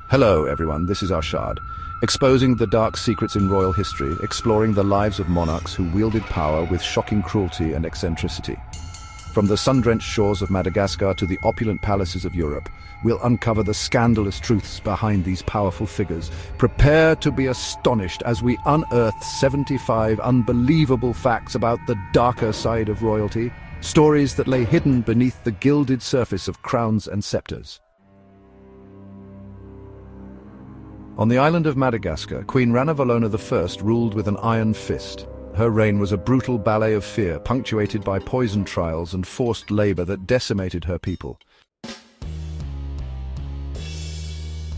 Hello everyone, this is Arshad, exposing the dark secrets in royal history, exploring the lives of monarchs who wielded power with shocking cruelty and eccentricity. From the sun-drenched shores of Madagascar to the opulent palaces of Europe, we'll uncover the scandalous truths behind these powerful figures. Prepare to be astonished as we unearth 75 unbelievable facts about the darker side of royalty, stories that lay hidden beneath the gilded surface of crowns and scepters. On the island of Madagascar, Queen Ranavalona I ruled with an iron fist. Her reign was a brutal ballet of fear, punctuated by poison trials and forced labor that decimated her people.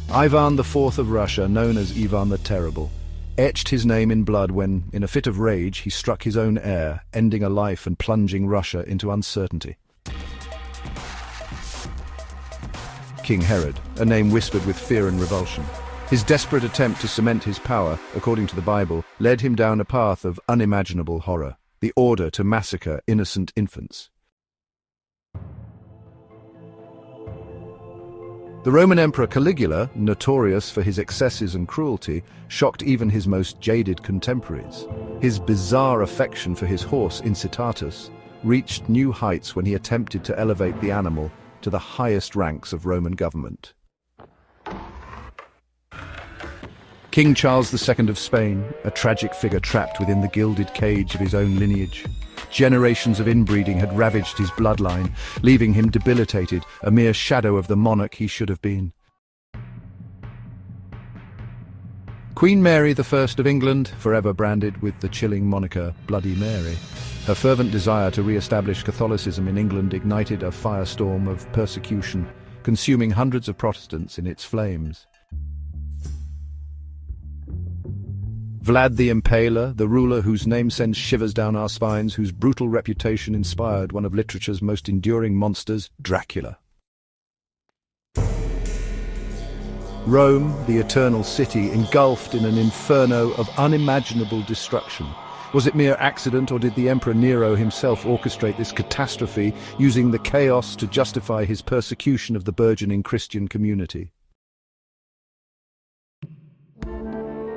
Ivan IV of Russia, known as Ivan the Terrible, etched his name in blood when, in a fit of rage, he struck his own heir, ending a life and plunging Russia into uncertainty. King Herod, a name whispered with fear and revulsion. His desperate attempt to cement his power, according to the Bible, led him down a path of unimaginable horror, the order to massacre innocent infants. The Roman Emperor Caligula, notorious for his excesses and cruelty, shocked even his most jaded contemporaries. His bizarre affection for his horse Incitatus reached new heights when he attempted to elevate the animal to the highest ranks of Roman government. King Charles II of Spain, a tragic figure trapped within the gilded cage of his own lineage. Generations of inbreeding had ravaged his bloodline, leaving him debilitated, a mere shadow of the monarch he should have been. Queen Mary I of England, forever branded with the chilling moniker Bloody Mary. Her fervent desire to re-establish Catholicism in England ignited a firestorm of persecution, consuming hundreds of Protestants in its flames. Vlad the Impaler, the ruler whose name sends shivers down our spines, whose brutal reputation inspired one of literature's most enduring monsters, Dracula. Rome, the eternal city, engulfed in an inferno of unimaginable destruction. Was it mere accident, or did the Emperor Nero himself orchestrate this catastrophe, using the chaos to justify his persecution of the burgeoning Christian community?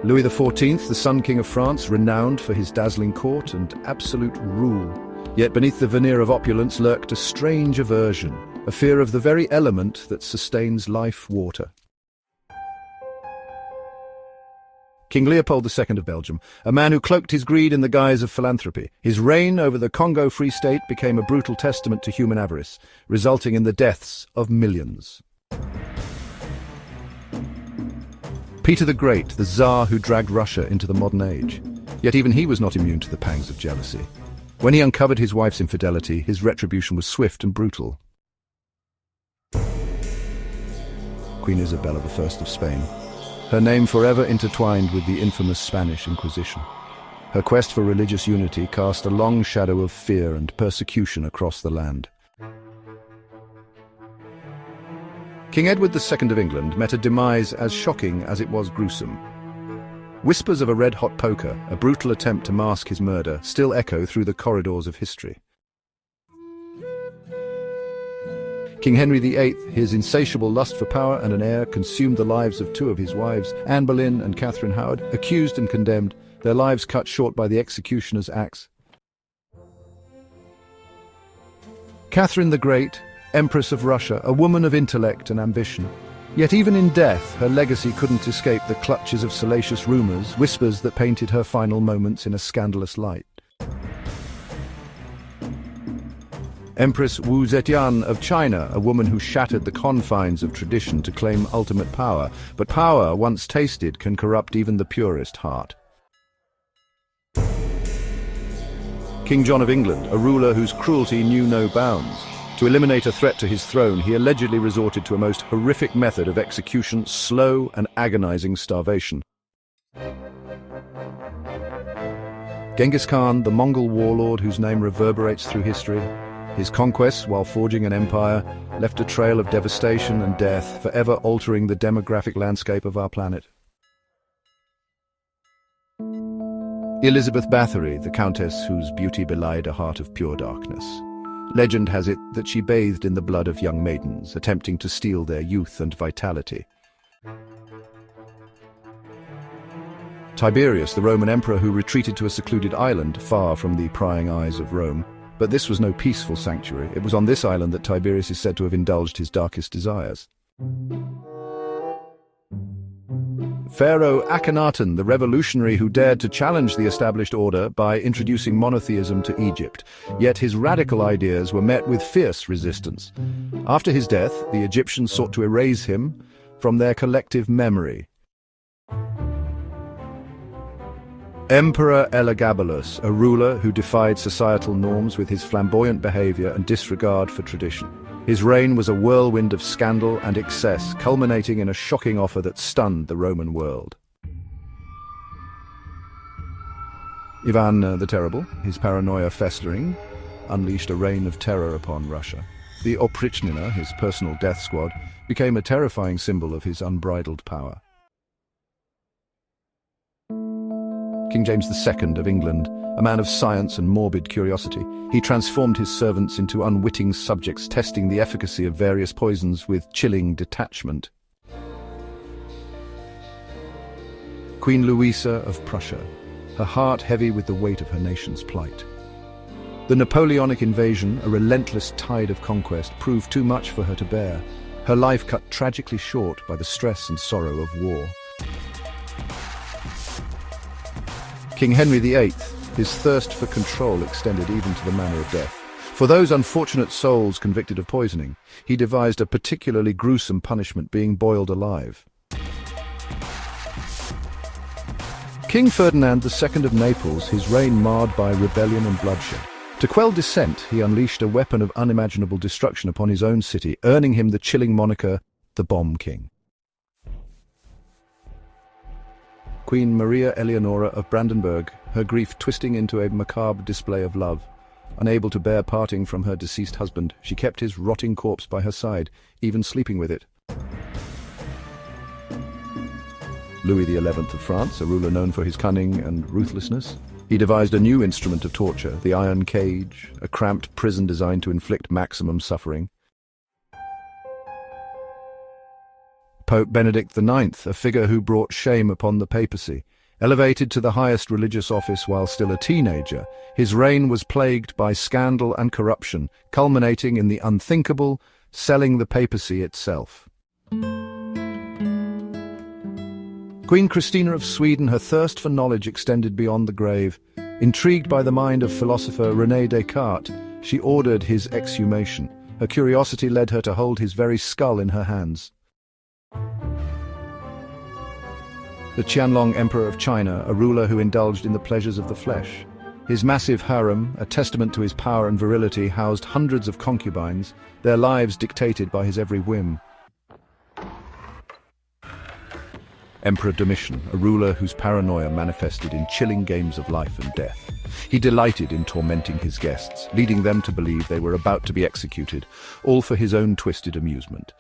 Louis XIV, the Sun King of France, renowned for his dazzling court and absolute rule. Yet beneath the veneer of opulence lurked a strange aversion, a fear of the very element that sustains life, water. King Leopold II of Belgium, a man who cloaked his greed in the guise of philanthropy. His reign over the Congo Free State became a brutal testament to human avarice, resulting in the deaths of millions. Peter the Great, the Tsar who dragged Russia into the modern age. Yet even he was not immune to the pangs of jealousy. When he uncovered his wife's infidelity, his retribution was swift and brutal. Queen Isabella I of Spain, her name forever intertwined with the infamous Spanish Inquisition. Her quest for religious unity cast a long shadow of fear and persecution across the land. King Edward II of England met a demise as shocking as it was gruesome. Whispers of a red-hot poker, a brutal attempt to mask his murder, still echo through the corridors of history. King Henry VIII, his insatiable lust for power and an heir, consumed the lives of two of his wives, Anne Boleyn and Catherine Howard, accused and condemned, their lives cut short by the executioner's axe. Catherine the Great, Empress of Russia, a woman of intellect and ambition. Yet even in death, her legacy couldn't escape the clutches of salacious rumors, whispers that painted her final moments in a scandalous light. Empress Wu Zetian of China, a woman who shattered the confines of tradition to claim ultimate power, but power, once tasted, can corrupt even the purest heart. King John of England, a ruler whose cruelty knew no bounds. To eliminate a threat to his throne, he allegedly resorted to a most horrific method of execution, slow and agonizing starvation. Genghis Khan, the Mongol warlord whose name reverberates through history. His conquests, while forging an empire, left a trail of devastation and death, forever altering the demographic landscape of our planet. Elizabeth Bathory, the countess whose beauty belied a heart of pure darkness. Legend has it that she bathed in the blood of young maidens, attempting to steal their youth and vitality. Tiberius, the Roman emperor who retreated to a secluded island far from the prying eyes of Rome. But this was no peaceful sanctuary. It was on this island that Tiberius is said to have indulged his darkest desires. Pharaoh Akhenaten, the revolutionary who dared to challenge the established order by introducing monotheism to Egypt. Yet his radical ideas were met with fierce resistance. After his death, the Egyptians sought to erase him from their collective memory. Emperor Elagabalus, a ruler who defied societal norms with his flamboyant behavior and disregard for tradition. His reign was a whirlwind of scandal and excess, culminating in a shocking offer that stunned the Roman world. Ivan the Terrible, his paranoia festering, unleashed a reign of terror upon Russia. The Oprichnina, his personal death squad, became a terrifying symbol of his unbridled power. King James II of England, a man of science and morbid curiosity, he transformed his servants into unwitting subjects, testing the efficacy of various poisons with chilling detachment. Queen Louisa of Prussia, her heart heavy with the weight of her nation's plight. The Napoleonic invasion, a relentless tide of conquest, proved too much for her to bear, her life cut tragically short by the stress and sorrow of war. King Henry VIII, his thirst for control extended even to the manner of death. For those unfortunate souls convicted of poisoning, he devised a particularly gruesome punishment, being boiled alive. King Ferdinand II of Naples, his reign marred by rebellion and bloodshed. To quell dissent, he unleashed a weapon of unimaginable destruction upon his own city, earning him the chilling moniker, the Bomb King. Queen Maria Eleonora of Brandenburg, her grief twisting into a macabre display of love. Unable to bear parting from her deceased husband, she kept his rotting corpse by her side, even sleeping with it. Louis XI of France, a ruler known for his cunning and ruthlessness. He devised a new instrument of torture, the iron cage, a cramped prison designed to inflict maximum suffering. Pope Benedict IX, a figure who brought shame upon the papacy. Elevated to the highest religious office while still a teenager, his reign was plagued by scandal and corruption, culminating in the unthinkable, selling the papacy itself. Queen Christina of Sweden, her thirst for knowledge extended beyond the grave. Intrigued by the mind of philosopher René Descartes, she ordered his exhumation. Her curiosity led her to hold his very skull in her hands. The Qianlong Emperor of China, a ruler who indulged in the pleasures of the flesh. His massive harem, a testament to his power and virility, housed hundreds of concubines, their lives dictated by his every whim. Emperor Domitian, a ruler whose paranoia manifested in chilling games of life and death. He delighted in tormenting his guests, leading them to believe they were about to be executed, all for his own twisted amusement.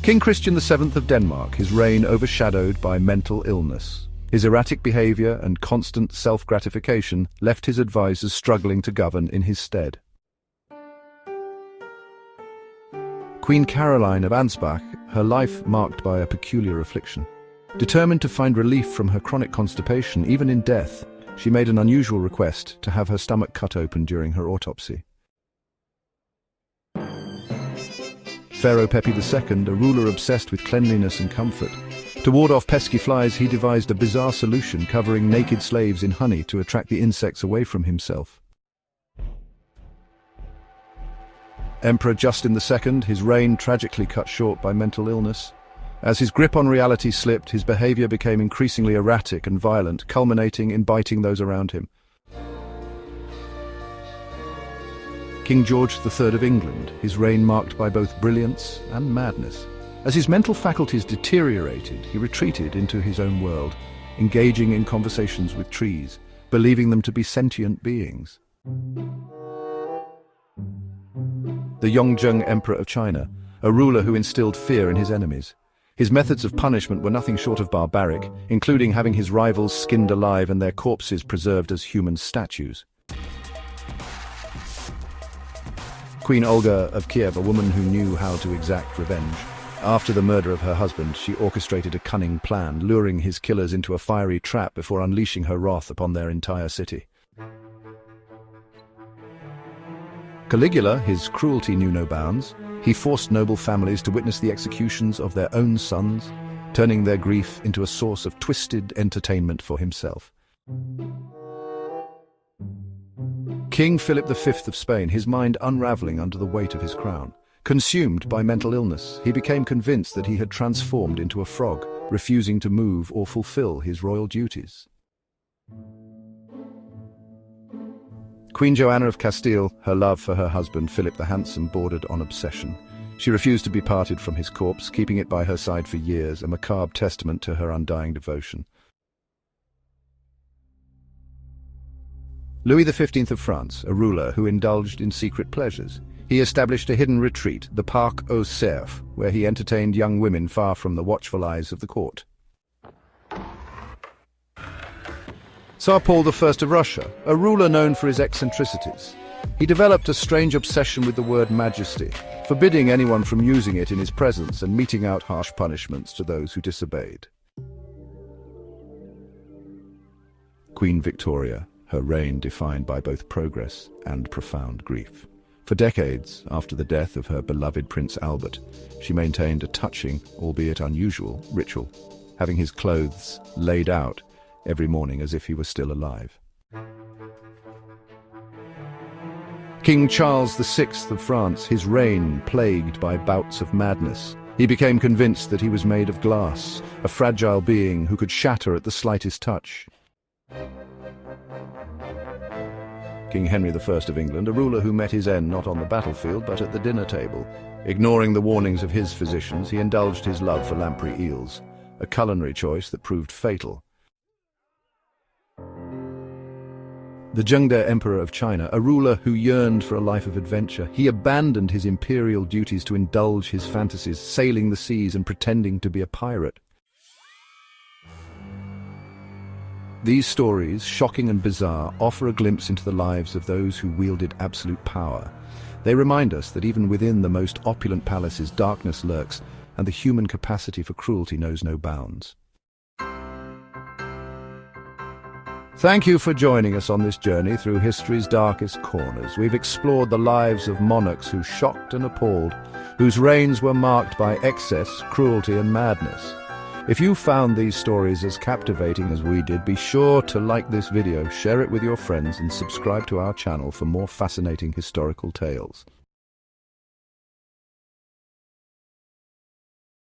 King Christian VII of Denmark, his reign overshadowed by mental illness. His erratic behavior and constant self-gratification left his advisors struggling to govern in his stead. Queen Caroline of Ansbach, her life marked by a peculiar affliction. Determined to find relief from her chronic constipation, even in death, she made an unusual request to have her stomach cut open during her autopsy. Pharaoh Pepi II, a ruler obsessed with cleanliness and comfort. To ward off pesky flies, he devised a bizarre solution covering naked slaves in honey to attract the insects away from himself. Emperor Justin II, his reign tragically cut short by mental illness. As his grip on reality slipped, his behavior became increasingly erratic and violent, culminating in biting those around him. King George III of England, his reign marked by both brilliance and madness. As his mental faculties deteriorated, he retreated into his own world, engaging in conversations with trees, believing them to be sentient beings. The Yongzheng Emperor of China, a ruler who instilled fear in his enemies. His methods of punishment were nothing short of barbaric, including having his rivals skinned alive and their corpses preserved as human statues. Queen Olga of Kiev, a woman who knew how to exact revenge. After the murder of her husband, she orchestrated a cunning plan, luring his killers into a fiery trap before unleashing her wrath upon their entire city. Caligula, his cruelty knew no bounds. He forced noble families to witness the executions of their own sons, turning their grief into a source of twisted entertainment for himself. King Philip V of Spain, his mind unraveling under the weight of his crown. Consumed by mental illness, he became convinced that he had transformed into a frog, refusing to move or fulfill his royal duties. Queen Joanna of Castile, her love for her husband Philip the Handsome bordered on obsession. She refused to be parted from his corpse, keeping it by her side for years, a macabre testament to her undying devotion. Louis XV of France, a ruler who indulged in secret pleasures. He established a hidden retreat, the Parc aux Cerfs, where he entertained young women far from the watchful eyes of the court. Tsar Paul I of Russia, a ruler known for his eccentricities. He developed a strange obsession with the word majesty, forbidding anyone from using it in his presence and meting out harsh punishments to those who disobeyed. Queen Victoria, her reign defined by both progress and profound grief. For decades after the death of her beloved Prince Albert, she maintained a touching, albeit unusual, ritual, having his clothes laid out every morning as if he were still alive. King Charles VI of France, his reign plagued by bouts of madness. He became convinced that he was made of glass, a fragile being who could shatter at the slightest touch. King Henry I of England, a ruler who met his end not on the battlefield but at the dinner table. Ignoring the warnings of his physicians, he indulged his love for lamprey eels, a culinary choice that proved fatal. The Zhengde Emperor of China, a ruler who yearned for a life of adventure. He abandoned his imperial duties to indulge his fantasies, sailing the seas and pretending to be a pirate. These stories, shocking and bizarre, offer a glimpse into the lives of those who wielded absolute power. They remind us that even within the most opulent palaces, darkness lurks, and the human capacity for cruelty knows no bounds. Thank you for joining us on this journey through history's darkest corners. We've explored the lives of monarchs who shocked and appalled, whose reigns were marked by excess, cruelty, and madness. If you found these stories as captivating as we did, be sure to like this video, share it with your friends, and subscribe to our channel for more fascinating historical tales.